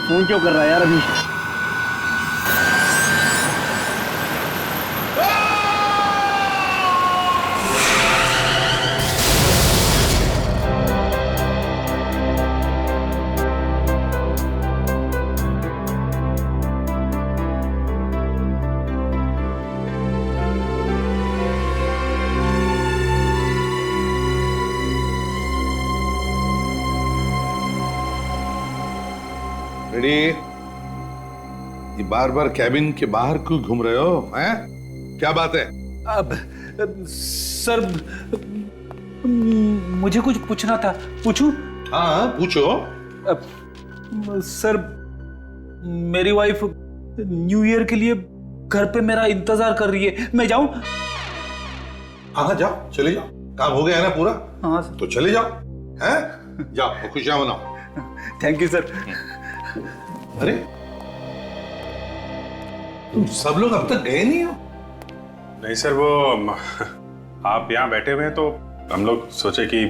Phone क्यों कर रहा है यार अभी? रेडी? ये बार बार कैबिन के बाहर क्यों घूम रहे हो? हैं? क्या बात है? अब सर, मुझे कुछ पूछना था, पूछूं? हाँ पूछो। सर, मेरी वाइफ न्यू ईयर के लिए घर पे मेरा इंतजार कर रही है, मैं जाऊं? हाँ जाओ, चले जाओ, काम हो गया है ना पूरा? हाँ सर। तो चले जाओ, हैं? जाओ खुशियां मनाओ। Thank you sir. अरे तुम सब लोग अब तक गए नहीं हो? नहीं सर, वो आप यहाँ बैठे हुए हैं तो हम लोग सोचे कि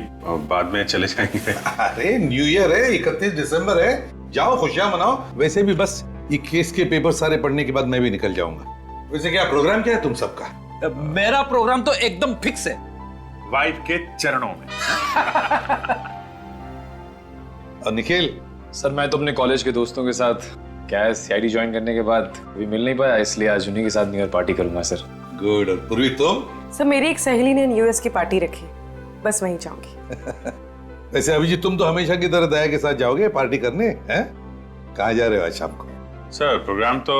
बाद में चले जाएंगे। अरे न्यू ईयर है, 31 दिसंबर है, जाओ खुशियां मनाओ। वैसे भी बस ये केस के पेपर सारे पढ़ने के बाद मैं भी निकल जाऊंगा। वैसे क्या प्रोग्राम क्या है तुम सबका? मेरा प्रोग्राम तो एकदम फिक्स है, वाइफ के चरणों में। और निखिल? सर, मैं तो अपने कॉलेज के दोस्तों के साथ क्या है, सीआईडी ज्वाइन करने के बाद अभी मिल नहीं पाया, इसलिए आज उन्हीं के साथ न्यू ईयर पार्टी करूंगा सर। गुड। और पूर्वी तुम? सर, मेरी एक सहेली ने न्यू ईयर की पार्टी रखी, बस वहीं जाऊंगी। वैसे अभिजीत, तुम तो हमेशा की तरह दया के साथ जाओगे पार्टी करने, हैं? कहाँ जा रहे हो आज शाम को? सर प्रोग्राम तो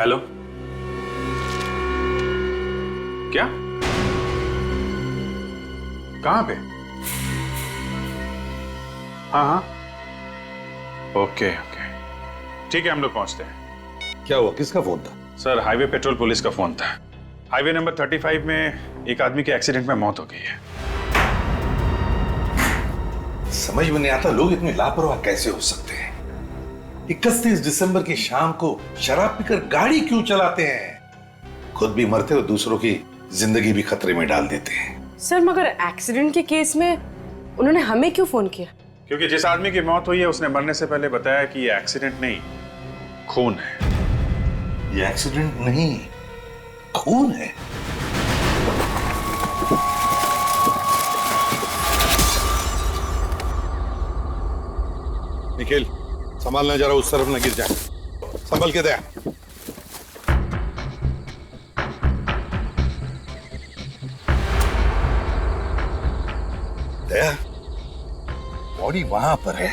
हेलो, क्या? कहाँ पे? हाँ हाँ, ओके ओके, ठीक है, हम लोग पहुंचते हैं। क्या हुआ, किसका फोन था? सर, हाईवे पेट्रोल पुलिस का फोन था। हाईवे नंबर 35 में एक आदमी के एक्सीडेंट में मौत हो गई है। समझ में नहीं आता लोग इतने लापरवाह कैसे हो सकते हैं। 31 दिसंबर की शाम को शराब पीकर गाड़ी क्यों चलाते हैं? खुद भी मरते और दूसरों की जिंदगी भी खतरे में डाल देते हैं। सर, मगर एक्सीडेंट के केस में उन्होंने हमें क्यों फोन किया? क्योंकि जिस आदमी की मौत हुई है उसने मरने से पहले बताया कि ये एक्सीडेंट नहीं, खून है। ये एक्सीडेंट नहीं, खून है। निखिल, संभालना जरा, उस तरफ न गिर जाए, संभल के दे। दया, बॉडी वहां पर है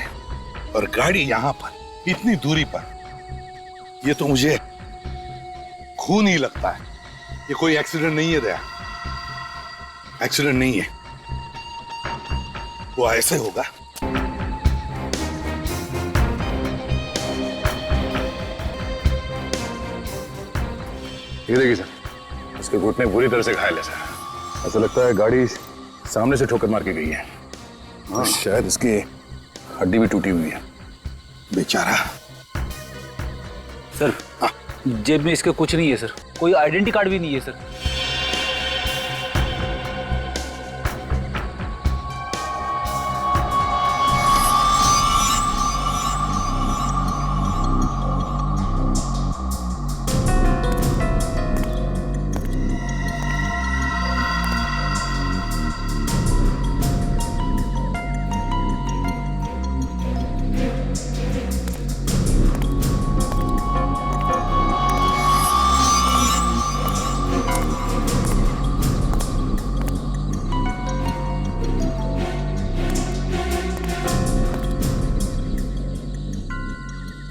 और गाड़ी यहां पर, इतनी दूरी पर। ये तो मुझे खून ही लगता है। ये कोई एक्सीडेंट नहीं है दया, एक्सीडेंट नहीं है। वो ऐसे होगा। ये देखिए सर, उसके घुटने बुरी तरह से घायल है सर। ऐसा लगता है गाड़ी सामने से ठोकर मार के गई है। हाँ। शायद इसकी हड्डी भी टूटी हुई है। बेचारा। सर, जेब में इसके कुछ नहीं है सर, कोई आइडेंटिटी कार्ड भी नहीं है सर।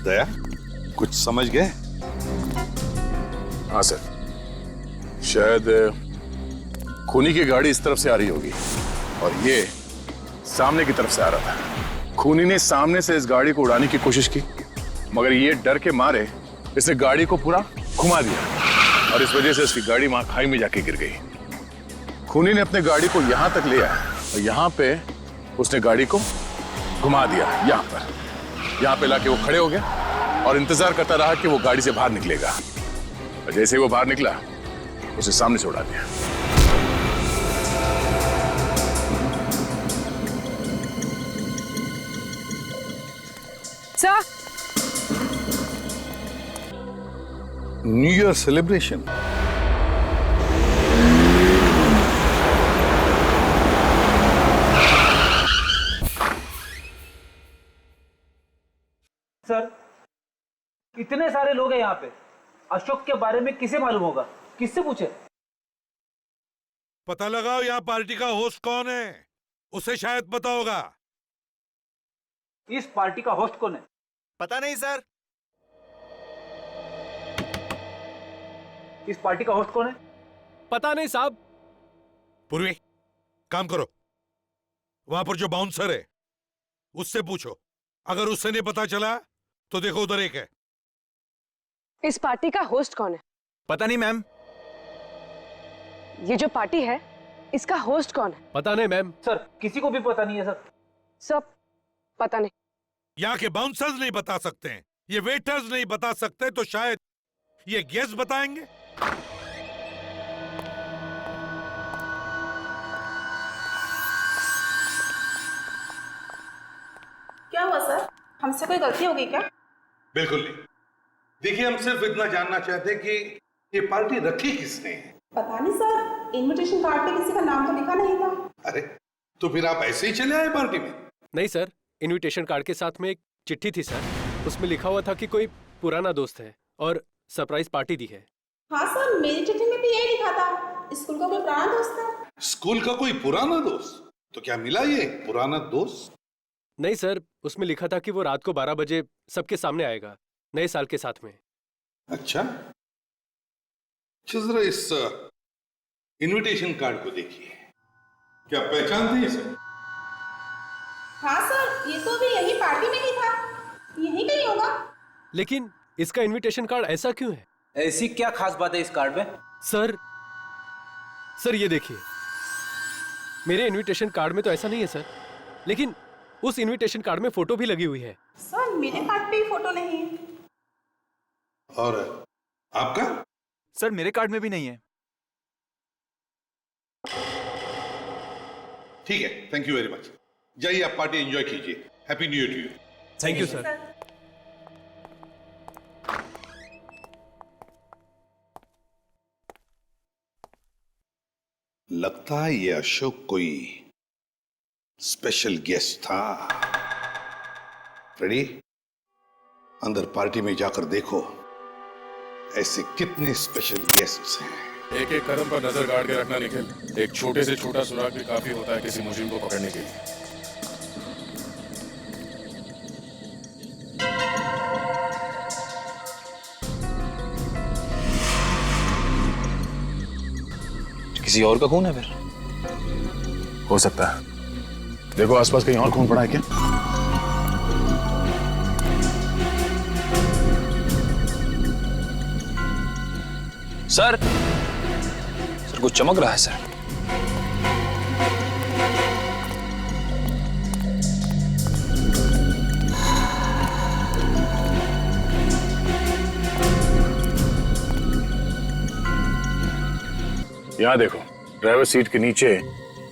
दया, कुछ समझ गए? हाँ सर, शायद खूनी की गाड़ी इस तरफ से आ रही होगी और ये सामने की तरफ से आ रहा था। खूनी ने सामने से इस गाड़ी को उड़ाने की कोशिश की, मगर ये डर के मारे इसने गाड़ी को पूरा घुमा दिया और इस वजह से इसकी गाड़ी वहां खाई में जाके गिर गई। खूनी ने अपने गाड़ी को यहां तक ले आया और यहां पे उसने गाड़ी को घुमा दिया। यहाँ पे लाके वो खड़े हो गया और इंतजार करता रहा कि वो गाड़ी से बाहर निकलेगा। और जैसे ही वो बाहर निकला, उसे सामने से उड़ा दिया। Sir, new year celebration. Sir, इतने सारे लोग हैं यहाँ पे, अशोक के बारे में किसे मालूम होगा? किससे पूछे? पता लगाओ यहाँ पार्टी का होस्ट कौन है, उसे शायद पता होगा। इस पार्टी का होस्ट कौन है? पता नहीं सर। इस पार्टी का होस्ट कौन है? पता नहीं साहब। पूर्वी, काम करो, वहां पर जो बाउंसर है उससे पूछो, अगर उससे नहीं पता चला तो देखो उधर एक है। इस पार्टी का होस्ट कौन है? पता नहीं मैम। ये जो पार्टी है, इसका होस्ट कौन है? पता नहीं मैम। सर, किसी को भी पता नहीं है सर। सब पता नहीं। यहाँ के बाउंसर्स नहीं बता सकते हैं, ये वेटर्स नहीं बता सकते, तो शायद ये गेस्ट बताएंगे। क्या हुआ सर? हमसे कोई गलती हो गई क्या? बिल्कुल नहीं। देखिए, हम सिर्फ इतना जानना चाहते हैं कि ये पार्टी रखी किसने है। पता नहीं सर, इनविटेशन कार्ड पे किसी का नाम तो लिखा नहीं था। अरे, तो फिर आप ऐसे ही चले आए पार्टी में? नहीं सर, इनविटेशन कार्ड के साथ में एक चिट्ठी थी सर, उसमें लिखा हुआ था कि कोई पुराना दोस्त है और सरप्राइज पार्टी दी है। हाँ सर, मेरी चिट्ठी में भी यही लिखा था, स्कूल का कोई पुराना दोस्त है। स्कूल का कोई पुराना दोस्त? तो क्या मिला ये पुराना दोस्त? नहीं सर, उसमें लिखा था कि वो रात को 12 बजे सबके सामने आएगा, नए साल के साथ में। अच्छा, जरा इस इनविटेशन कार्ड को देखिए, क्या पहचानते हैं इसे? हाँ सर, ये तो भी यही पार्टी में ही था, यही कहीं होगा। लेकिन इसका इनविटेशन कार्ड ऐसा क्यों है? ऐसी क्या खास बात है इस कार्ड में? सर ये देखिए, मेरे इनविटेशन कार्ड में तो ऐसा नहीं है सर, लेकिन उस इनविटेशन कार्ड में फोटो भी लगी हुई है। सर, मेरे कार्ड पे फोटो नहीं है। और आपका? सर, मेरे कार्ड में भी नहीं है। ठीक है, थैंक यू वेरी मच। जाइए, आप पार्टी एंजॉय कीजिए। Happy new year to you. Thank you sir. लगता है ये अशोक कोई स्पेशल गेस्ट था। रेडी? अंदर पार्टी में जाकर देखो, ऐसे कितने स्पेशल गेस्ट्स हैं। एक एक कदम पर नजर गाड़ के रखना निखिल। एक छोटे से छोटा सुराग भी काफी होता है किसी मुजरिम को पकड़ने के लिए। किसी और का खून है फिर? हो सकता है। देखो आसपास कहीं और खून पड़ा है क्या? सर कुछ चमक रहा है सर। यहाँ देखो, ड्राइवर सीट के नीचे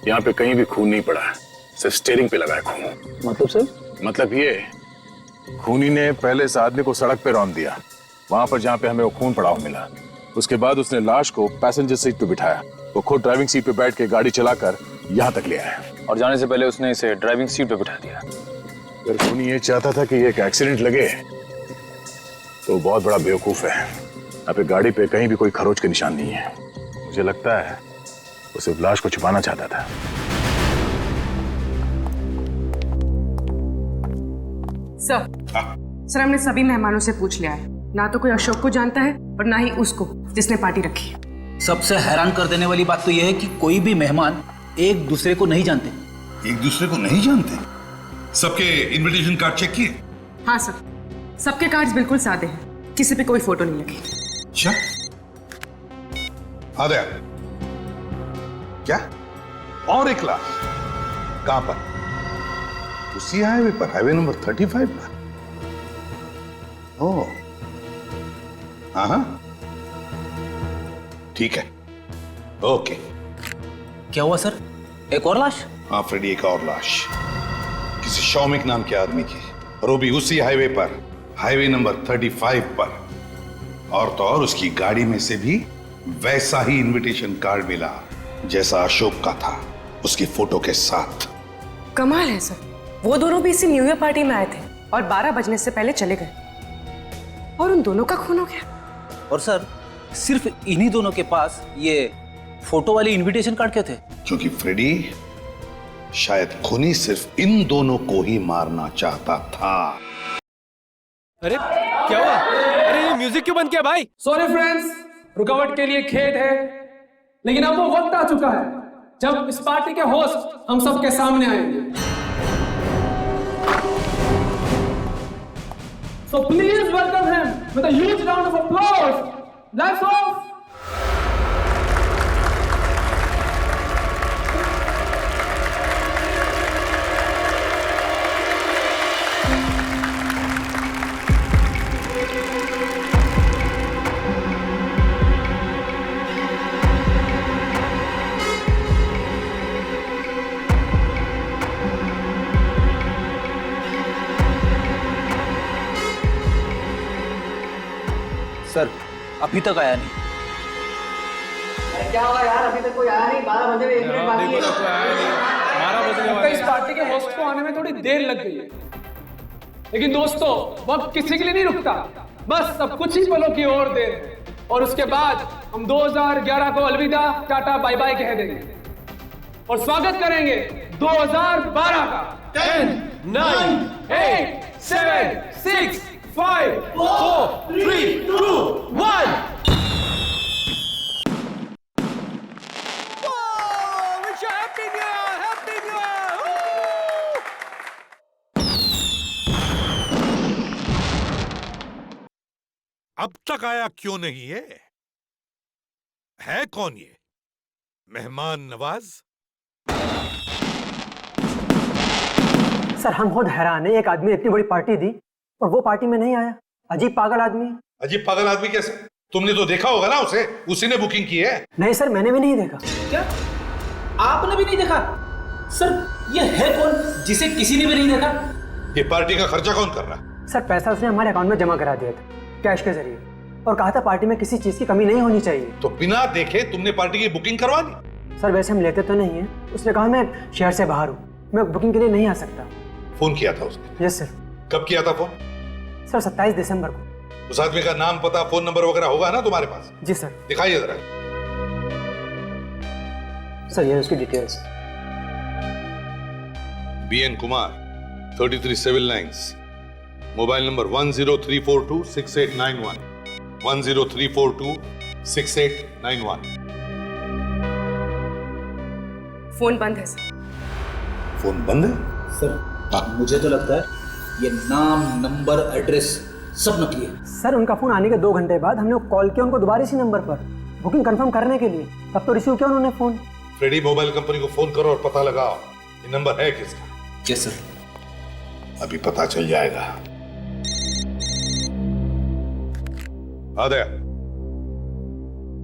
यहाँ पे कहीं भी खून नहीं पड़ा है, सिर्फ स्टीयरिंग पे लगा है खून। मतलब सर? मतलब ये, खूनी ने पहले इस आदमी को सड़क पे रौंद दिया, वहां पर जहाँ पे हमें वो खून पड़ा हुआ मिला। उसके बाद उसने लाश को पैसेंजर सीट पे बिठाया, वो खुद ड्राइविंग सीट पे बैठ के गाड़ी चलाकर यहाँ तक ले आया और जाने से पहले उसने इसे ड्राइविंग सीट पे बिठा दिया। अगर खूनी ये चाहता था कि ये एक एक्सीडेंट लगे तो बहुत बड़ा बेवकूफ है। यहाँ पे गाड़ी पे कहीं भी कोई खरोच के निशान नहीं है। मुझे लगता है वो सिर्फ लाश को छुपाना चाहता था। सर, हमने सभी मेहमानों से पूछ लिया है, ना तो कोई अशोक को जानता है और ना ही उसको जिसने पार्टी रखी है। सबसे हैरान कर देने वाली बात तो यह है कि कोई भी मेहमान एक दूसरे को नहीं जानते। एक दूसरे को नहीं जानते? सबके इनविटेशन कार्ड चेक किए? हाँ सर, सबके कार्ड्स बिल्कुल सादे हैं, किसी पे कोई फोटो नहीं लगी। अच्छा, आ गया क्या? और एक लाश कहां पर? उसी हाईवे पर, हाईवे नंबर 35 पर। ओह, हाँ, ठीक है, ओके। क्या हुआ सर? एक और लाश? हाँ फ्रेडी, एक और लाश किसी शौमिक नाम के आदमी की। और वो भी उसी हाईवे पर, हाईवे नंबर 35 पर। और तो और उसकी गाड़ी में से भी वैसा ही इनविटेशन कार्ड मिला जैसा अशोक का था, उसकी फोटो के साथ। कमाल है सर, वो दोनों भी इसी न्यू ईयर पार्टी में आए थे और 12 बजने से पहले चले गए और उन दोनों का खून हो गया। और सर सिर्फ इन्हीं दोनों के पास ये फोटो वाली इनविटेशन कार्ड क्यों थे? क्योंकि फ्रेडी शायद खूनी सिर्फ इन दोनों को ही मारना चाहता था। अरे क्या हुआ? अरे ये म्यूजिक क्यों बंद किया भाई? सॉरी फ्रेंड्स, रुकावट के लिए खेद है, लेकिन अब वो वक्त आ चुका है जब इस पार्टी के होस्ट हम सबके सामने आएंगे। So please welcome him with a huge round of applause. Lights off. Sir अभी तक आया नहीं। क्या होगा यार, अभी तक कोई आया नहीं, 12 बजे में 1 मिनट बाकी है। 12 बजने वाले इस पार्टी के होस्ट को आने में थोड़ी देर लग गई है, लेकिन दोस्तों वक्त किसी के लिए नहीं रुकता, बस अब कुछ ही पलों की और देर है और उसके बाद हम 2011 को अलविदा टाटा बाय बाय कह देंगे और स्वागत करेंगे 2012 का। 10, 9, 8, 7, 6, 5, 4, 3, 2, 1. अब तक आया क्यों नहीं है कौन ये मेहमान नवाज? सर हम खुद हैरान है, एक आदमी इतनी बड़ी पार्टी दी और वो पार्टी में नहीं आया। अजीब पागल आदमी है। अजीब पागल आदमी कैसे? तुमने तो देखा होगा ना उसे, उसी ने बुकिंग की है। नहीं सर, मैंने भी नहीं देखा। क्या आपने भी नहीं देखा? सर ये है कौन जिसे किसी ने भी नहीं देखा? ये पार्टी का खर्चा कौन कर रहा है? सर पैसा उसने हमारे अकाउंट में जमा करा दिया था कैश के जरिए और कहा था पार्टी में किसी चीज की कमी नहीं होनी चाहिए। तो बिना देखे तुमने पार्टी की बुकिंग करवा दी? सर वैसे हम लेते तो नहीं है, उसने कहा मैं शहर से बाहर हूँ, मैं बुकिंग के लिए नहीं आ सकता। फोन किया था उसने? Yes sir. कब किया था फोन? सर 27 दिसंबर को। उस आदमी का नाम, पता, फोन नंबर वगैरह होगा ना तुम्हारे पास? जी सर। दिखाइए जरा। सर ये उसकी details. BN Kumar, 33 civil lines, mobile number 103426891, 103426891। Phone बंद है सर। फोन बंद है? सर मुझे तो लगता है ये नाम, नंबर, एड्रेस सब नकली है। सर उनका फोन आने के 2 घंटे बाद हमने कॉल किया उनको दोबारा इसी नंबर पर बुकिंग कंफर्म करने के लिए, तब तो रिसीव किया उन्होंने फोन। फ्रेडी मोबाइल कंपनी को फोन करो और पता लगाओ ये नंबर है किसका। Yes sir. अभी पता चल जाएगा।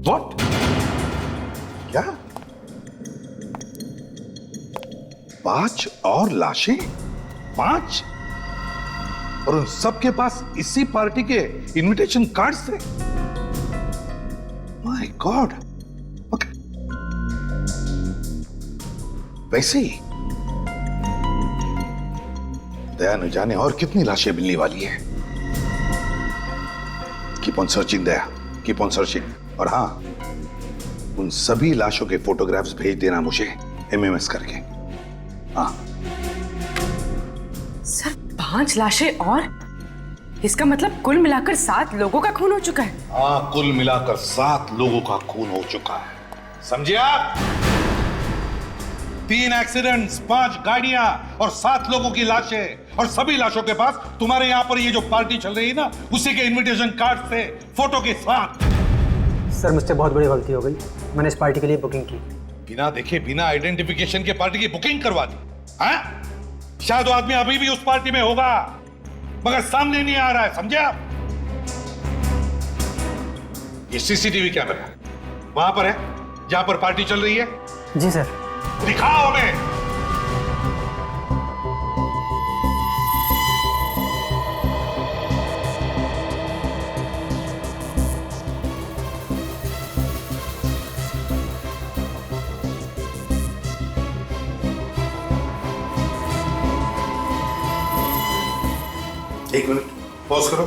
What? क्या? 5 और लाशें? 5? और उन सबके पास इसी पार्टी के इनविटेशन कार्ड्स थे? My God! वैसे ही दया न जाने और कितनी लाशें मिलने वाली है। Keep on searching Daya, keep on searching. और हाँ, उन सभी लाशों के फोटोग्राफ्स भेज देना मुझे MMS करके। हाँ सर 5 लाशें और इसका मतलब कुल मिलाकर 7 लोगों का खून हो चुका है। हाँ, कुल मिलाकर 7 लोगों का खून हो चुका है। समझे आप? 3 एक्सीडेंट्स, 5 गाड़ियां और 7 लोगों की लाशें। और सभी लाशों के पास तुम्हारे यहां पर ये जो पार्टी चल रही है ना, उसी के इनविटेशन कार्ड थे, फोटो के साथ। सर मुझसे बहुत बड़ी गलती हो गई, मैंने इस पार्टी के लिए बुकिंग की। बिना देखे, बिना आइडेंटिफिकेशन के पार्टी की बुकिंग करवा दी? हाँ? शायद वो आदमी अभी भी उस पार्टी में होगा, मगर सामने नहीं आ रहा है। समझे आप? ये CCTV कैमरा वहां पर है जहां पर पार्टी चल रही है? जी सर। दिखाओ हमें। एक मिनट पॉज करो,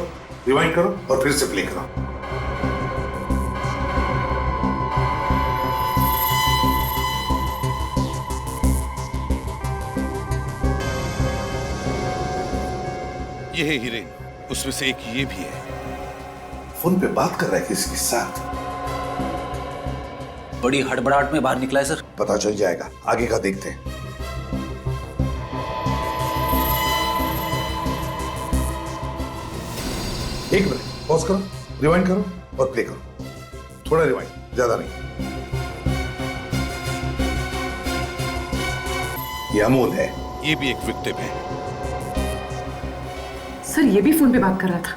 रिवाइंड करो और फिर से प्ले करो। ये है हीरेन, उसमें से एक ये भी है। फोन पे बात कर रहा है किसके साथ? बड़ी हड़बड़ाहट में बाहर निकला है सर। पता चल जाएगा, आगे का देखते हैं। एक मिनट पॉज करो, रिवाइंड करो और प्ले करो। थोड़ा रिवाइंड, ज्यादा नहीं। ये अमोल है, ये भी एक विक्टिम है। सर ये भी फोन पे बात कर रहा था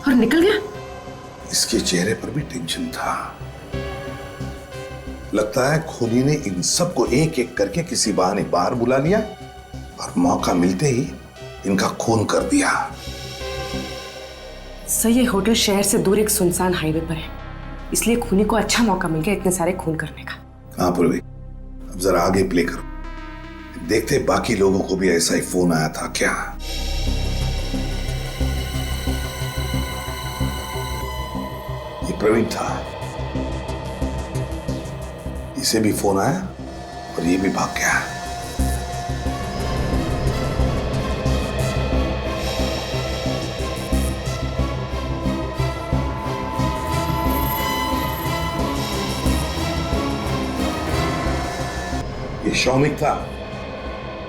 और निकल गया। इसके चेहरे पर भी टेंशन था। लगता है खूनी ने इन सबको एक एक करके किसी बहाने बाहर बुला लिया और मौका मिलते ही इनका खून कर दिया। सर ये होटल शहर से दूर एक सुनसान हाईवे पर है, इसलिए खूनी को अच्छा मौका मिल गया इतने सारे खून करने का। हाँ पूर्वी, अब जरा आगे प्ले करो, देखते बाकी लोगों को भी ऐसा ही फोन आया था क्या। ये प्रवीण था, इसे भी फोन आया और ये भी भाग गया। ये शौमिक था,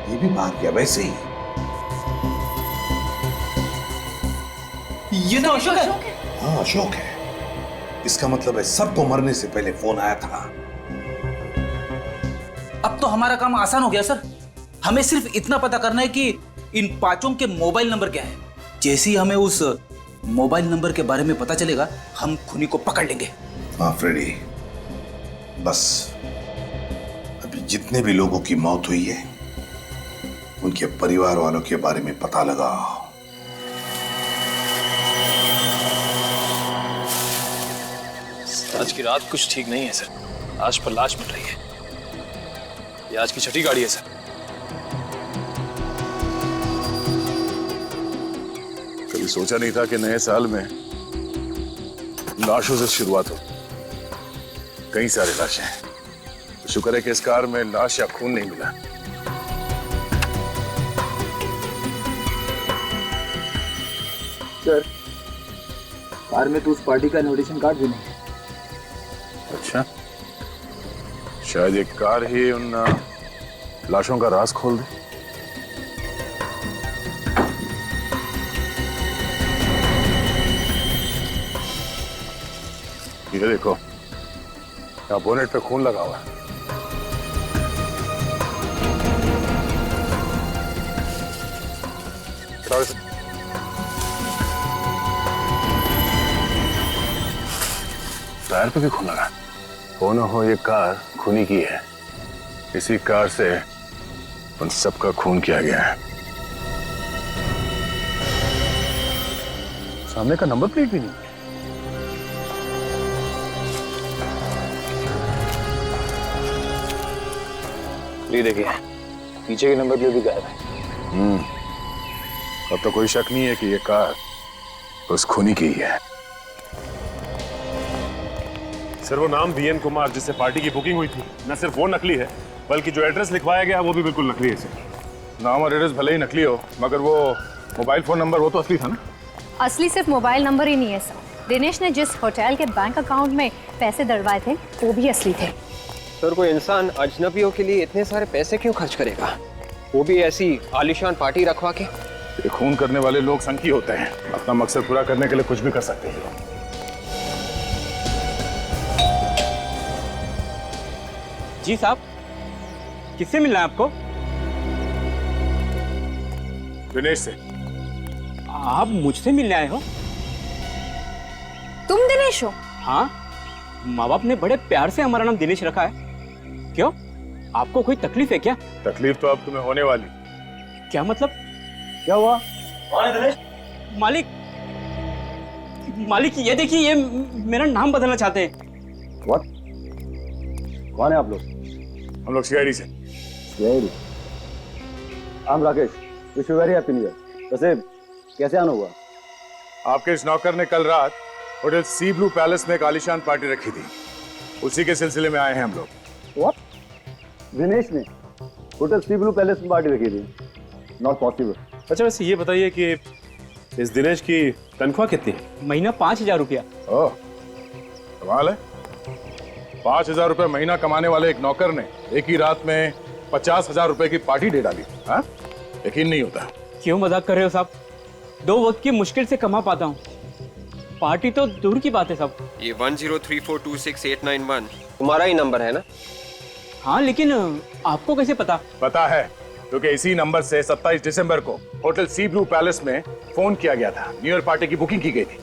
ये भी भाग गया वैसे ही। ये तो अशोक है। हाँ अशोक है, इसका मतलब है सबको मरने से पहले फोन आया था। अब तो हमारा काम आसान हो गया सर। हमें सिर्फ इतना पता करना है कि इन पांचों के मोबाइल नंबर क्या है। जैसे ही हमें उस मोबाइल नंबर के बारे में पता चलेगा, हम खूनी को पकड़ लेंगे। हाँ फ्रेडी, बस अभी जितने भी लोगों की मौत हुई है उनके परिवार वालों के बारे में पता लगाओ। आज की रात कुछ ठीक नहीं है सर। आज पर लाश मिल रही है। ये आज की छठी गाड़ी है सर। कभी सोचा नहीं था कि नए साल में लाशों से शुरुआत हो। कई सारे लाशें हैं। तो शुक्र है कि इस कार में लाश या खून नहीं मिला। सर कार में तो उस पार्टी का इनविटेशन कार्ड भी नहीं। अच्छा, शायद एक कार ही उन लाशों का राज खोल दे। ये देखो, यहाँ बोनेट पे खून लगा हुआ है। टायर पे भी खून लगा। हो ना हो ये कार खूनी की है। इसी कार से उन सबका खून किया गया है। सामने का नंबर प्लेट भी नहीं। ये देखिए, पीछे के नंबर प्लेट भी गायब है। अब तो कोई शक नहीं है कि ये कार उस खूनी की ही है। सर वो नाम वीएन कुमार जिससे पार्टी की बुकिंग हुई थी, न सिर्फ वो नकली है बल्कि जो एड्रेस लिखवाया गया वो भी बिल्कुल नकली है सर। नाम और एड्रेस भले ही नकली हो, मगर वो मोबाइल फोन नंबर वो तो असली था ना। असली सिर्फ मोबाइल नंबर ही नहीं है सर। दिनेश ने जिस होटल के बैंक अकाउंट में पैसे डलवाए थे वो भी असली थे। सर कोई इंसान अजनबियों के लिए इतने सारे पैसे क्यों खर्च करेगा, वो भी ऐसी आलीशान पार्टी रखवा के। ये खून करने वाले लोग संकी होते हैं, अपना मकसद पूरा करने के लिए कुछ भी कर सकते हैं। जी साहब, किससे मिलना है आपको? दिनेश से। आप मुझसे मिलने आए हो? तुम दिनेश हो? हाँ, माँ बाप ने बड़े प्यार से हमारा नाम दिनेश रखा है। क्यों, आपको कोई तकलीफ है क्या? तकलीफ तो अब तुम्हें होने वाली। क्या मतलब? क्या हुआ? कौन है दिनेश? मालिक, मालिक ये देखिए, ये मेरा नाम बदलना चाहते हैं। What? कौन है आप लोग? हम लोग सीआईडी से। CID? I'm Rakesh. Wish you very happy new year. वैसे कैसे आना हुआ? आपके इस नौकर ने कल रात होटल सी ब्लू पैलेस में एक आलीशान पार्टी रखी थी, उसी के सिलसिले में आए हैं हम लोग। व्हाट? दिनेश ने होटल सी ब्लू पैलेस में पार्टी रखी थी? Not possible. अच्छा वैसे ये बताइए कि इस दिनेश की तनख्वाह कितनी है? महीना 5,000 रुपया। ओह, कमाल है। 5,000 रुपए महीना कमाने वाले एक नौकर ने एक ही रात में 50,000 रुपए की पार्टी दे डाली। हाँ, यकीन नहीं होता। क्यों मजाक कर रहे हो साहब? 2 वक्त की मुश्किल से कमा पाता हूँ, पार्टी तो दूर की बात है साहब। ये 1034268991 तुम्हारा ही नंबर है ना? हाँ, लेकिन आपको कैसे पता? पता है क्योंकि इसी नंबर से 27 दिसंबर को होटल सी ब्लू पैलेस में फोन किया गया था। न्यू ईयर पार्टी की बुकिंग की गई थी।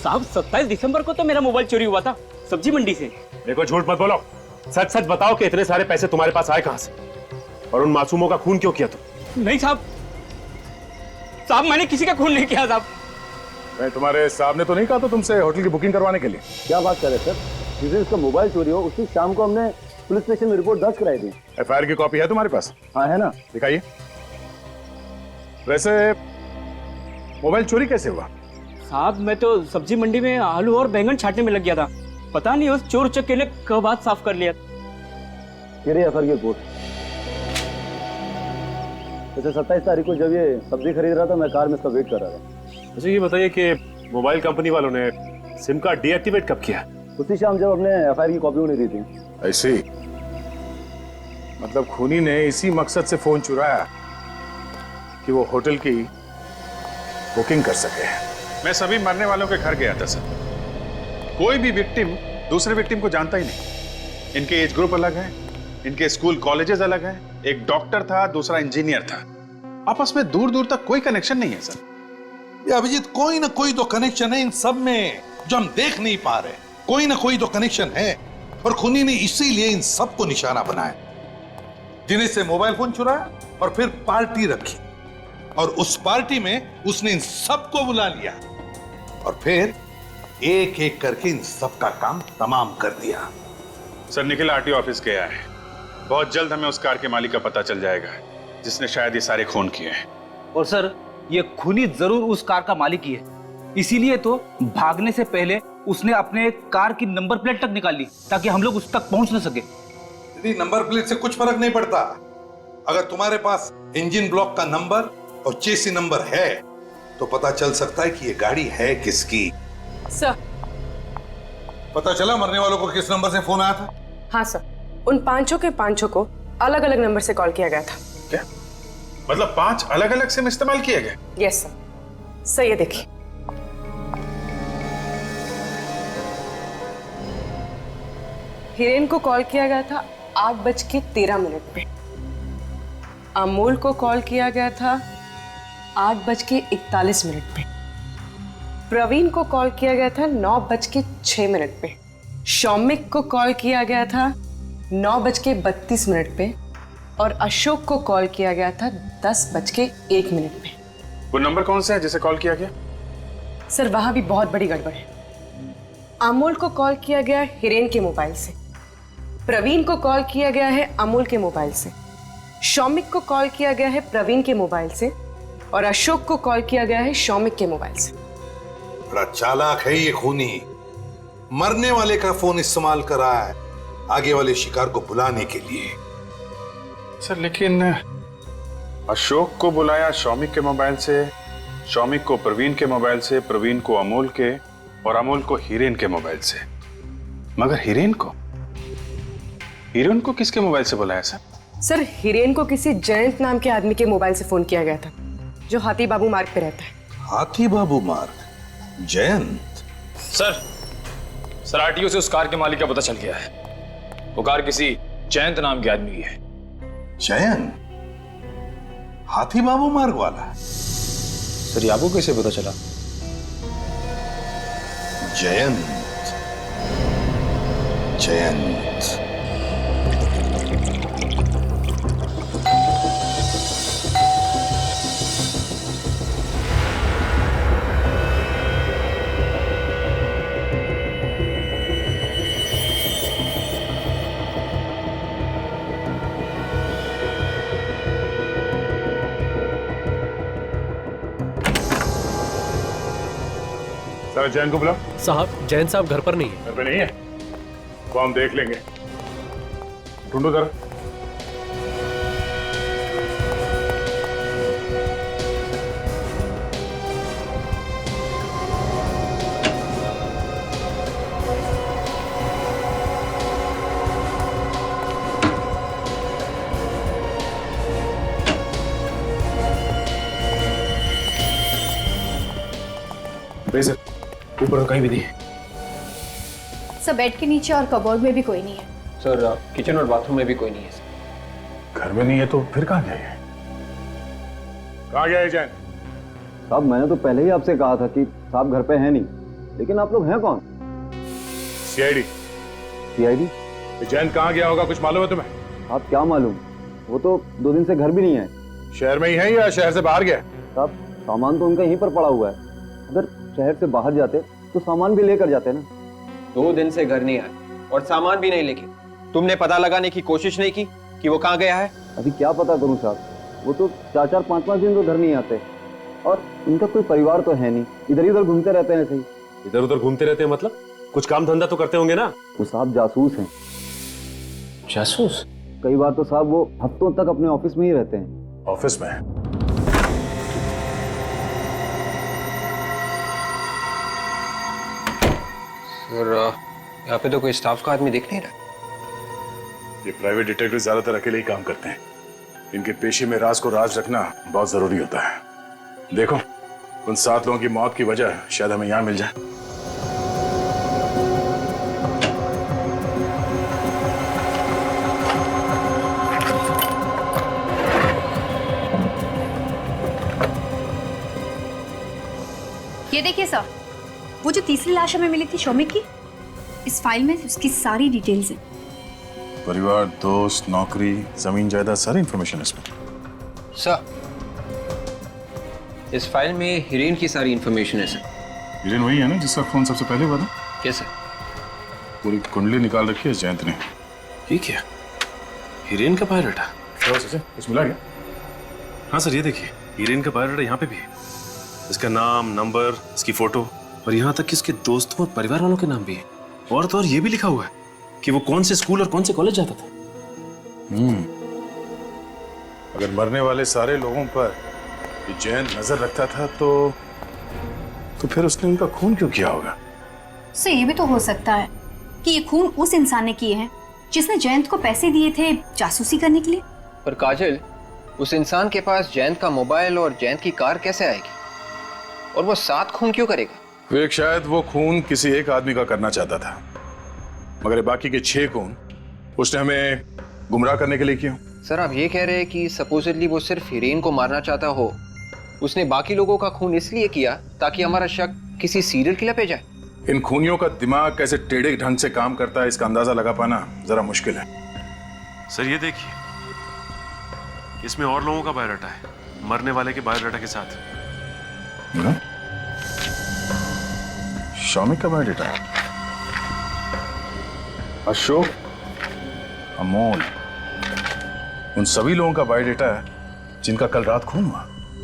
साहब 27 दिसंबर को तो मेरा मोबाइल चोरी हुआ था सब्जी मंडी से। देखो झूठ मत बोलो, सच सच बताओ कि इतने सारे पैसे तुम्हारे पास आए कहां से और उन मासूमों का खून क्यों किया तुम? नहीं साहब, मैंने किसी का खून नहीं किया साहब। मैं तुम्हारे साहब ने तो नहीं कहा था तुमसे होटल की बुकिंग करवाने के लिए? क्या बात कर रहे सर? जिस दिन इसका मोबाइल चोरी हो उसी शाम को हमने पुलिस स्टेशन में रिपोर्ट दर्ज कराई थी। एफआईआर की कॉपी है तुम्हारे पास? हाँ है ना। दिखाइए। वैसे मोबाइल चोरी कैसे हुआ? साहब मैं तो सब्जी मंडी में आलू और बैंगन छाटने में लग गया था, पता नहीं उस चोर उचक्के ने कब हाथ साफ कर लिया। ये रही एफआईआर की रिपोर्ट। वैसे 27 तारीख को जब ये सब्जी खरीद रहा था मैं कार में इसका वेट कर रहा था। अच्छा ये बताइए कि मोबाइल कंपनी वालों ने सिम कार्ड डीएक्टिवेट कब किया? उसी शाम जब हमने एफआईआर की कॉपी उन्हें दी थी। ऐसे ही? मतलब खूनी ने इसी मकसद से फोन चुराया कि वो होटल की बुकिंग कर सके। मैं सभी मरने वालों के घर गया था सर। कोई भी विक्टिम दूसरे विक्टिम को जानता ही नहीं। इनके एज ग्रुप अलग है, इनके स्कूल कॉलेजेस अलग हैं। एक डॉक्टर था, दूसरा इंजीनियर था। आपस में दूर दूर तक कोई कनेक्शन नहीं है सर। ये अभिजीत, कोई ना कोई तो कनेक्शन है इन सब में जो हम देख नहीं पा रहे। कोई ना कोई तो कनेक्शन है और खूनी ने इसीलिए इन सबको निशाना बनाया। दिनेश से मोबाइल फोन चुराया और फिर पार्टी रखी और उस पार्टी में उसने इन सबको बुला लिया और फिर एक एक करके इन सबका काम तमाम कर दिया। सर निखिल आरटीओ ऑफिस गया है। बहुत जल्द हमें उस कार के मालिक का पता चल जाएगा जिसने शायद ये सारे खून किए हैं। और सर ये खूनी जरूर उस कार का मालिक ही है, इसीलिए तो भागने से पहले उसने अपने कार की नंबर प्लेट तक निकाल ली ताकि हम लोग उस तक पहुंच न सके। यदि नंबर प्लेट से कुछ फर्क नहीं पड़ता, अगर तुम्हारे पास इंजन ब्लॉक का नंबर और चेसी नंबर है तो पता चल सकता है कि ये गाड़ी है किसकी। सर पता चला मरने वालों को किस नंबर से फोन आया था? हाँ सर, उन पांचों के पांचों को अलग अलग नंबर से कॉल किया गया था। क्या मतलब 5 अलग अलग सिम इस्तेमाल किए गए? Yes sir. सही है, देखिए हिरेन को कॉल किया गया था 8:13 पे, अमोल को कॉल किया गया था 8:41 पे, प्रवीण को कॉल किया गया था 9:06 पे, शौमिक को कॉल किया गया था 9:32 पे और अशोक को कॉल किया गया था 10:01 पे। वो नंबर कौन सा है जिसे कॉल किया गया? सर वहां भी बहुत बड़ी गड़बड़ है। अमोल को कॉल किया गया हिरेन के मोबाइल से, प्रवीण को कॉल किया गया है अमोल के मोबाइल से, शौमिक को कॉल किया गया है प्रवीण के मोबाइल से और अशोक को कॉल किया गया है शौमिक के मोबाइल से। बड़ा चालाक है ये खूनी, मरने वाले का फोन इस्तेमाल कर रहा है आगे वाले शिकार को बुलाने के लिए। सर लेकिन अशोक को बुलाया शौमिक के मोबाइल से, शौमिक को प्रवीण के मोबाइल से, प्रवीण को अमोल के और अमोल को हिरेन के मोबाइल से, मगर हिरेन को किसके मोबाइल से बुलाया सर? सर हिरेन को किसी जयंत नाम के आदमी के मोबाइल से फोन किया गया था जो हाथी बाबू मार्ग पे रहता है। हाथी बाबू मार्ग? जयंत? सर आरटीओ से उस कार के मालिक का पता चल गया है। वो कार किसी जयंत नाम के आदमी की है। जयंत? हाथी बाबू मार्ग वाला? सर ये आपको कैसे पता चला? जयंत जयंत जरा जैन को बुलाओ। साहब, जैन साहब घर पर नहीं है। घर पे नहीं है? वो हम देख लेंगे। ढूंढो जरा। सर, ऊपर तो कहीं भी नहीं है। सर, बेड के नीचे और कबोर्ड में भी कोई नहीं है। सर, किचन और बाथरूम में भी कोई नहीं है सर। घर में नहीं है तो फिर कहाँ गया है? कहाँ गया है जैन? साहब मैंने तो पहले ही आपसे कहा था कि साहब घर पे हैं नहीं, लेकिन आप लोग हैं कौन? सीआईडी। सीआईडी? जैन कहाँ गया होगा, कुछ मालूम है तुम्हें? आप क्या मालूम, वो तो 2 दिन से घर भी नहीं है। शहर में ही है या शहर से बाहर गया? साहब सामान तो उनका यहीं पर पड़ा हुआ है, अगर शहर से बाहर जाते तो सामान भी लेकर जाते ना। 2 दिन से घर नहीं आए और सामान भी नहीं लेके। तुमने पता लगाने की कोशिश नहीं की कि वो कहाँ गया है? अभी क्या पता करूं साहब, वो तो 4-4, 5-5 दिन तो घर नहीं आते, और इनका कोई परिवार तो है नहीं, इधर उधर घूमते रहते हैं ऐसे ही। इधर उधर घूमते रहते हैं मतलब? कुछ काम धंधा तो करते होंगे ना? वो साहब जासूस हैं। जासूस? कई बार तो साहब वो हफ्तों तक अपने ऑफिस में ही रहते हैं। ऑफिस में? सर, यहाँ पे तो कोई स्टाफ का आदमी दिख नहीं रहा। ये प्राइवेट डिटेक्टिव ज्यादातर अकेले ही काम करते हैं। इनके पेशे में राज को राज रखना बहुत जरूरी होता है। देखो, उन 7 लोगों की मौत की वजह शायद हमें यहाँ मिल जाए। ये देखिए सर, वो जो तीसरी लाश हमें मिली थी शौमिक की, इस फाइल में उसकी सारी डिटेल्स हैं। परिवार, दोस्त, नौकरी, जमीन जायदाद, सारी इंफॉर्मेशन इसमें। सर, इस फाइल में हीरोइन की सारी इंफॉर्मेशन है सर। हीरोइन वही है ना जिसका फोन सबसे पहले हुआ था? Yes sir. पूरी कुंडली निकाल रखी है जयंत ने। ये क्या? हीरोइन का बायोडाटा? कुछ मिला क्या? हाँ सर, ये देखिए, हीरोइन का बायोडाटा यहाँ पे भी है। इसका नाम, नंबर, इसकी फोटो, और यहाँ तक कि इसके दोस्तों और परिवार वालों के नाम भी है। और तो और ये भी लिखा हुआ है कि वो कौन से स्कूल और कौन से कॉलेज जाता था। अगर मरने वाले सारे लोगों पर ये जैन नजर रखता था तो फिर उसने उनका खून क्यों किया होगा? सर, ये भी तो हो सकता है कि ये खून उस इंसान ने किए हैं जिसने जयंत को पैसे दिए थे जासूसी करने के लिए। पर काजल, उस इंसान के पास जयंत का मोबाइल और जयंत की कार कैसे आएगी? और वो 7 खून क्यों करेगा? विवेक, शायद वो खून किसी एक आदमी का करना चाहता था, मगर बाकी के 6 खून उसने हमें गुमराह करने के लिए किए। सर, आप ये कह रहे हैं कि सपोजिटली वो सिर्फ हीरोइन को मारना चाहता हो, उसने बाकी लोगों का खून इसलिए किया ताकि हमारा शक किसी सीरियल किलर पे जाए? इन खूनियों का दिमाग कैसे टेढ़े ढंग से काम करता है, इसका अंदाजा लगा पाना जरा मुश्किल है। सर, ये देखिए, इसमें और लोगों का बायोडाटा है, मरने वाले के बायोडाटा के साथ। शौमिक का बायोडाटा है, अशोक, अमोल, उन सभी लोगों का बायोडाटा है जिनका कल रात खून हुआ।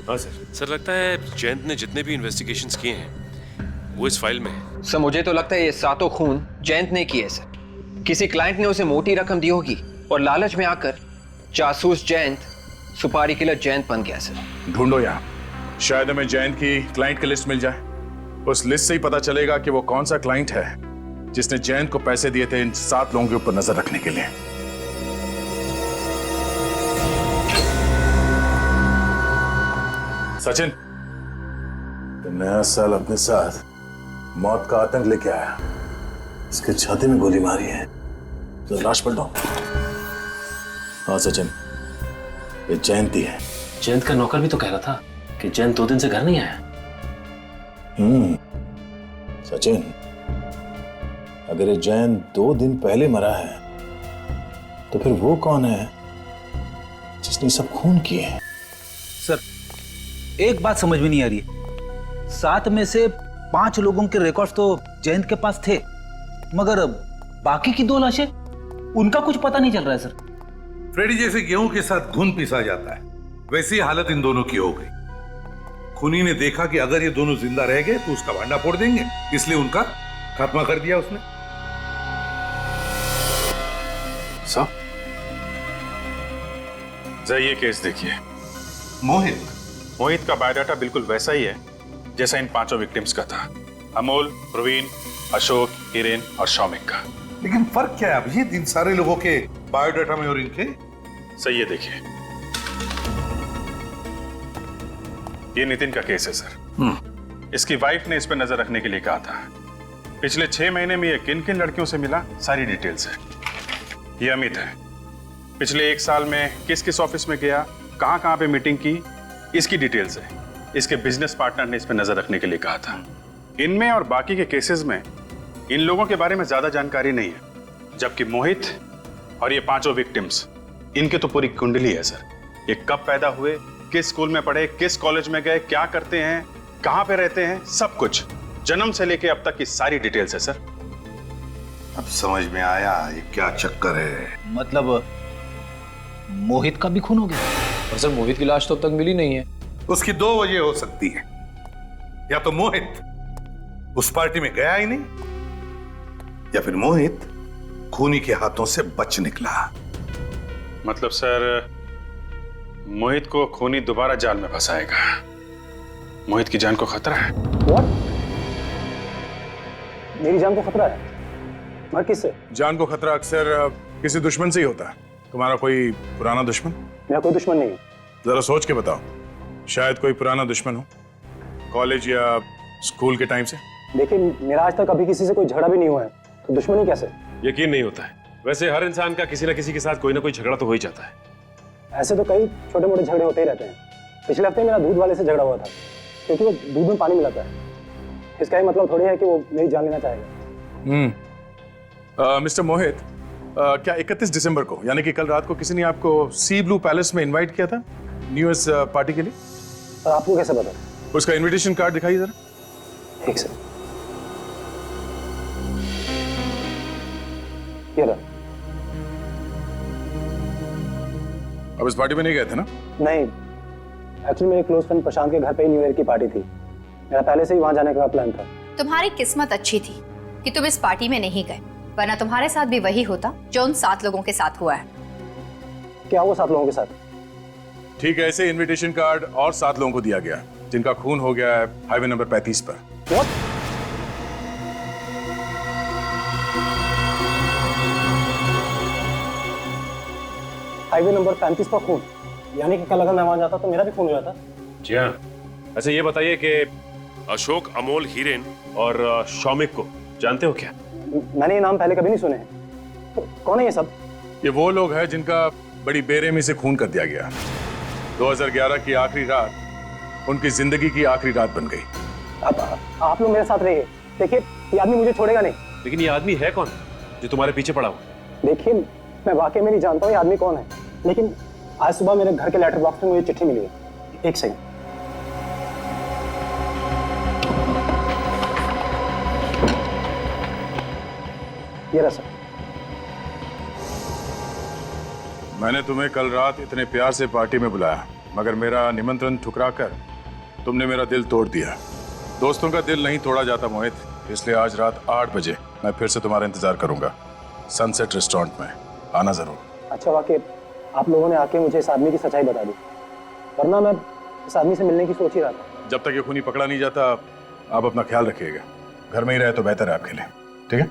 हाँ सर। सर, लगता है जयंत ने जितने भी इन्वेस्टिगेशंस किए हैं वो इस फाइल में है। सर, मुझे तो लगता है ये 7 खून जयंत ने किए सर। किसी क्लाइंट ने उसे मोटी रकम दी होगी और लालच में आकर जासूस जयंत सुपारी किलर जयंत बन गया सर। ढूंढो यहाँ, शायद हमें जयंत की क्लाइंट की लिस्ट मिल जाए। उस लिस्ट से ही पता चलेगा कि वो कौन सा क्लाइंट है जिसने जयंत को पैसे दिए थे इन 7 लोगों के ऊपर नजर रखने के लिए। सचिन, तो नया साल अपने साथ मौत का आतंक लेके आया, इसके छाती में गोली मारी है तो लाश पलटो। हाँ सचिन, ये जयंत ही है। जयंत का नौकर भी तो कह रहा था कि जयंत 2 दिन से घर नहीं आया। सचिन, अगर ये जयंत 2 दिन पहले मरा है तो फिर वो कौन है जिसने सब खून किए? सर, एक बात समझ में नहीं आ रही है। 7 में से 5 लोगों के रिकॉर्ड्स तो जयंत के पास थे, मगर बाकी की 2 लाशें, उनका कुछ पता नहीं चल रहा है सर। फ्रेडी, जैसे गेहूं के साथ घुन पिसा जाता है, वैसी हालत इन दोनों की हो गई। खूनी ने देखा कि अगर ये दोनों जिंदा रह गए तो उसका भांडा फोड़ देंगे, इसलिए उनका खात्मा कर दिया उसने। साहब जरा ये केस देखिए। मोहित का बायोडाटा बिल्कुल वैसा ही है जैसा इन 5 विक्टिम्स का था, अमोल, प्रवीण, अशोक, हिरेन और शौमिक का। लेकिन फर्क क्या है अभिजीत इन सारे लोगों के बायोडाटा में और इनके? सही है, देखिए ये नितिन का केस है सर। इसकी वाइफ ने इस पर नजर रखने के लिए कहा था। पिछले 6 महीने में ये किन किन लड़कियों से मिला, सारी डिटेल्स है। ये अमित है, पिछले 1 साल में किस किस ऑफिस में गया, कहां कहां पे मीटिंग की, इसकी डिटेल्स है। इसके बिजनेस पार्टनर ने इस पर नजर रखने के लिए कहा था। इनमें और बाकी के केसेस में इन लोगों के बारे में ज्यादा जानकारी नहीं है, जबकि मोहित और ये 5 विक्टिम्स, इनके तो पूरी कुंडली है सर। ये कब पैदा हुए, किस स्कूल में पढ़े, किस कॉलेज में गए, क्या करते हैं, कहां पे रहते हैं, सब कुछ जन्म से लेके अब तक की सारी डिटेल्स है सर। अब समझ में आया ये क्या चक्कर है। मतलब मोहित का भी खून हो गया? और सर मोहित की लाश तो अब तक मिली नहीं है। उसकी 2 वजह हो सकती है, या तो मोहित उस पार्टी में गया ही नहीं, या फिर मोहित खूनी के हाथों से बच निकला। मतलब सर मोहित को खूनी दोबारा जाल में फंसाएगा। मोहित की जान को खतरा है। What? मेरी जान को खतरा है? मगर किससे? जान को खतरा अक्सर किसी दुश्मन से ही होता है। तुम्हारा कोई पुराना दुश्मन? मेरा कोई दुश्मन नहीं है। जरा सोच के बताओ, शायद कोई पुराना दुश्मन हो, कॉलेज या स्कूल के टाइम से। देखिए मेरा आज तक कभी किसी से कोई झगड़ा भी नहीं हुआ है, तो दुश्मनी कैसे? यकीन नहीं होता है। वैसे हर इंसान का किसी न किसी के साथ कोई ना कोई झगड़ा तो हो ही जाता है। ऐसे तो कई छोटे मोटे झगड़े होते ही रहते हैं। पिछले हफ्ते मेरा दूध वाले से झगड़ा हुआ था, क्योंकि वो दूध में पानी मिलाता है। इसका ये मतलब थोड़ी है कि वो मेरी जान लेना चाहेगा। मिस्टर मोहित, क्या 31 दिसंबर को यानी कि कल रात को किसी ने आपको सी ब्लू पैलेस में इनवाइट किया था न्यू ईयर्स पार्टी के लिए? और आपको कैसे पता? उसका इनविटेशन कार्ड दिखाइए जरा। ठीक सर, ये रहा। अब इस पार्टी में नहीं गए थे ना? नहीं, एक्चुअली मेरे क्लोज फ्रेंड प्रशांत के घर पे ही न्यू ईयर की पार्टी थी। मेरा पहले से ही वहां जाने का प्लान था। तुम्हारी किस्मत अच्छी थी कि तुम इस पार्टी में नहीं गए, वरना तुम्हारे साथ भी वही होता जो उन 7 लोगों के साथ हुआ है। क्या हुआ 7 लोगों के साथ? ठीक है, ऐसे इनविटेशन कार्ड और 7 लोगों को दिया गया जिनका खून हो गया है हाईवे नंबर 35 पर। What? हाईवे नंबर 35 पर खून, यानी कि कल अगर मैं वहां जाता तो मेरा भी खून हो जाता। जी हाँ। अच्छा ये बताइए कि अशोक, अमोल, हिरेन और शौमिक को जानते हो क्या? मैंने ये नाम पहले कभी नहीं सुने हैं। तो कौन है ये सब? ये वो लोग हैं जिनका बड़ी बेरहमी से खून कर दिया गया। 2011 की आखिरी रात उनकी जिंदगी की आखिरी रात बन गई। अब आप लोग मेरे साथ रहिए। देखिए ये आदमी मुझे छोड़ेगा नहीं। लेकिन ये आदमी है कौन जो तुम्हारे पीछे पड़ा हुआ? देखिए मैं वाकई में नहीं जानता हूँ ये आदमी कौन है, लेकिन आज सुबह मेरे घर के लेटर बॉक्स में मुझे चिट्ठी मिली है। एक सेकंड। ये रहा सर। मैंने तुम्हें कल रात इतने प्यार से पार्टी में बुलाया, मगर मेरा निमंत्रण ठुकराकर तुमने मेरा दिल तोड़ दिया। दोस्तों का दिल नहीं तोड़ा जाता मोहित, इसलिए आज रात 8 बजे मैं फिर से तुम्हारा इंतजार करूंगा सनसेट रेस्टोरेंट में। आना जरूर। अच्छा वाकई आप लोगों ने आके मुझे इस आदमी की सच्चाई बता दी, वरना मैं इस आदमी से मिलने की सोच ही रहा था। जब तक ये खूनी पकड़ा नहीं जाता आप अपना ख्याल रखिएगा। घर में ही रहे तो बेहतर है आपके लिए, ठीक है?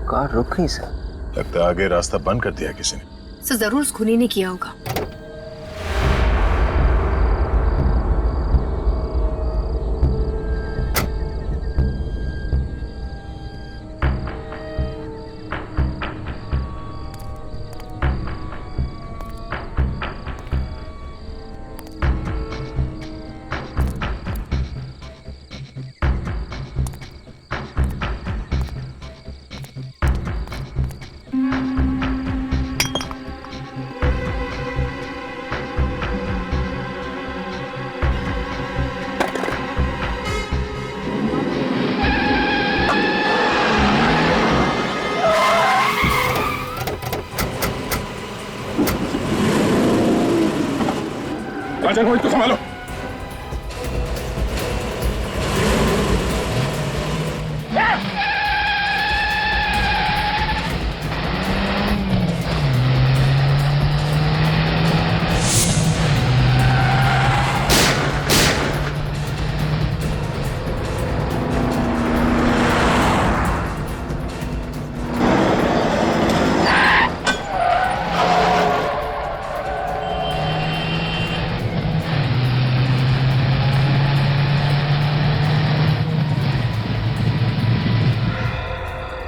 कार रुक गई सर। लगता है आगे रास्ता बंद कर दिया किसी ने। सर जरूर उस खूनी ने किया होगा। चल मोहित को संभालो।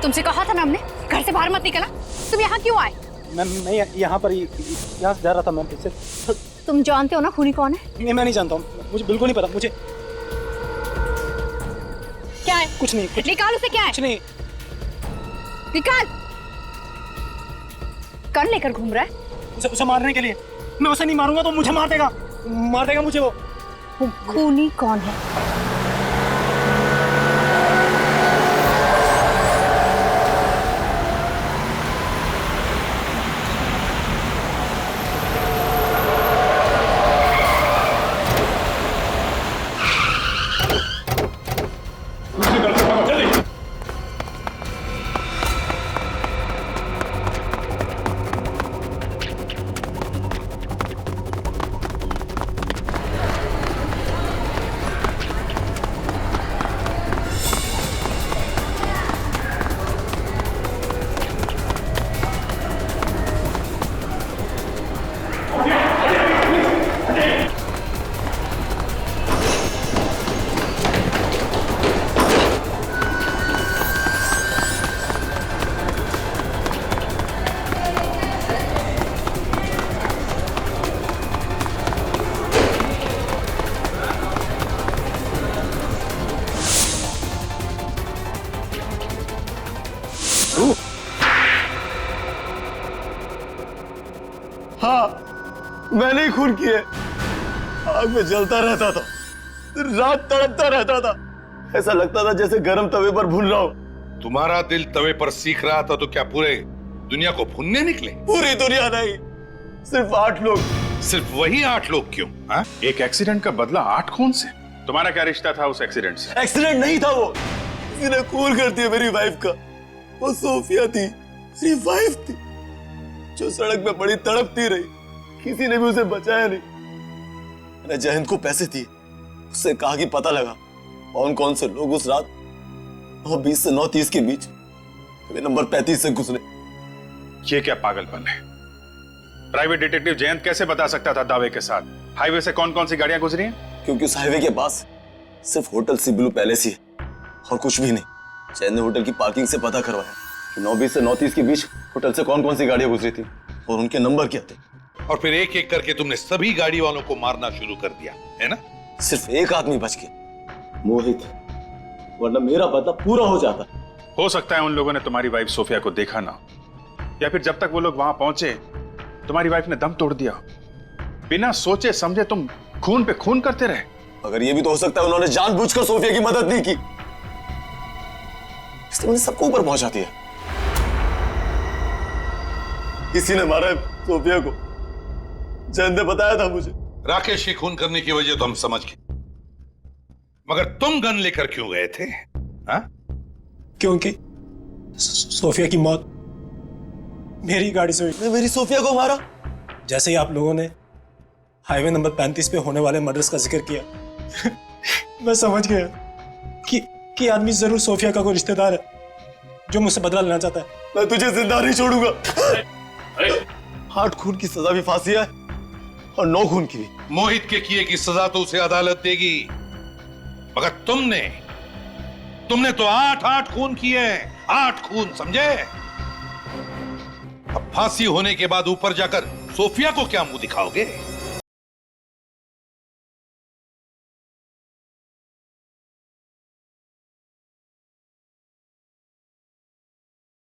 तुमसे कहा था ना हमने घर से बाहर मत निकलना। तुम यहाँ क्यों आए? मैं यहाँ पर यहाँ से जा रहा था मैम। इससे तुम जानते हो ना खूनी कौन है? नहीं, मैं नहीं जानता हूँ, मुझे बिल्कुल नहीं पता। मुझे क्या है? कुछ नहीं। निकाल उसे। क्या है? कुछ नहीं। निकाल। कौन लेकर घूम रहा है? उसे मारने के लिए। मैं उसे नहीं मारूंगा तो मुझे मार देगा मुझे वो। खूनी कौन है? हाँ, मैंने ही खून किए। आग में जलता रहता था, रात तड़पता रहता था, ऐसा लगता था जैसे गर्म तवे पर भून रहा हूं। तुम्हारा दिल तवे पर सीख रहा था तो क्या पूरे दुनिया को भूनने निकले? पूरी दुनिया नहीं, सिर्फ 8 लोग। सिर्फ वही 8 लोग क्यों? हा? एक एक्सीडेंट का बदला 8 खून से? तुम्हारा क्या रिश्ता था उस एक्सीडेंट से? एक्सीडेंट नहीं था वो, किसी ने खून कर दिया मेरी वाइफ का। वो सोफिया थी, मेरी वाइफ थी, जो सड़क पे पड़ी तड़पती रही, किसी ने भी उसे बचाया नहीं। मैंने जयंत को पैसे दिए, उससे कहा कि पता लगा कौन कौन से लोग उस रात 9:20 से 9:30 के बीच नंबर 35 से गुजरे। ये क्या पागलपन है? प्राइवेट डिटेक्टिव जयंत कैसे बता सकता था दावे के साथ हाईवे से कौन कौन सी गाड़ियां गुजरी हैं? क्योंकि उस हाईवे के पास सिर्फ होटल सी ब्लू पैलेस ही है और कुछ भी नहीं। जयंत ने होटल की पार्किंग से पता करवाया कि 9:20 से 9:30 के बीच होटल से कौन कौन सी गाड़ियां गुजरी थी और उनके नंबर क्या थे। और फिर एक एक करके तुमने सभी गाड़ी वालों को मारना शुरू कर दिया, है ना? सिर्फ एक आदमी बच गया, मोहित, वरना मेरा बदला पूरा हो जाता। हो सकता है उन लोगों ने तुम्हारी वाइफ सोफिया को देखा ना, या फिर जब तक वो लोग वहां पहुंचे तुम्हारी वाइफ ने दम तोड़ दिया। बिना सोचे समझे तुम खून पे खून करते रहे। अगर ये भी तो हो सकता है उन्होंने जानबूझकर सोफिया की मदद नहीं की, इसलिए उन्हें सबको ऊपर पहुंचा दिया। किसी ने मारा है सोफिया को, जयंत ने बताया था मुझे। राकेश की खून करने की वजह तो हम समझ गए, मगर तुम गन लेकर क्यों गए थे? हा? क्योंकि सोफिया की मौत मेरी गाड़ी से हुई। मेरी सोफिया को मारा? जैसे ही आप लोगों ने हाईवे नंबर 35 पे होने वाले मर्डर्स का जिक्र किया मैं समझ गया कि आदमी जरूर सोफिया का कोई रिश्तेदार है जो मुझसे बदला लेना चाहता है। मैं तुझे जिंदा नहीं छोड़ूंगा। 8 खून की सजा भी फांसी है और 9 खून की भी। मोहित के किए की सजा तो उसे अदालत देगी, मगर तुमने तो 8 खून किए हैं। 8 खून, समझे? अब फांसी होने के बाद ऊपर जाकर सोफिया को क्या मुंह दिखाओगे?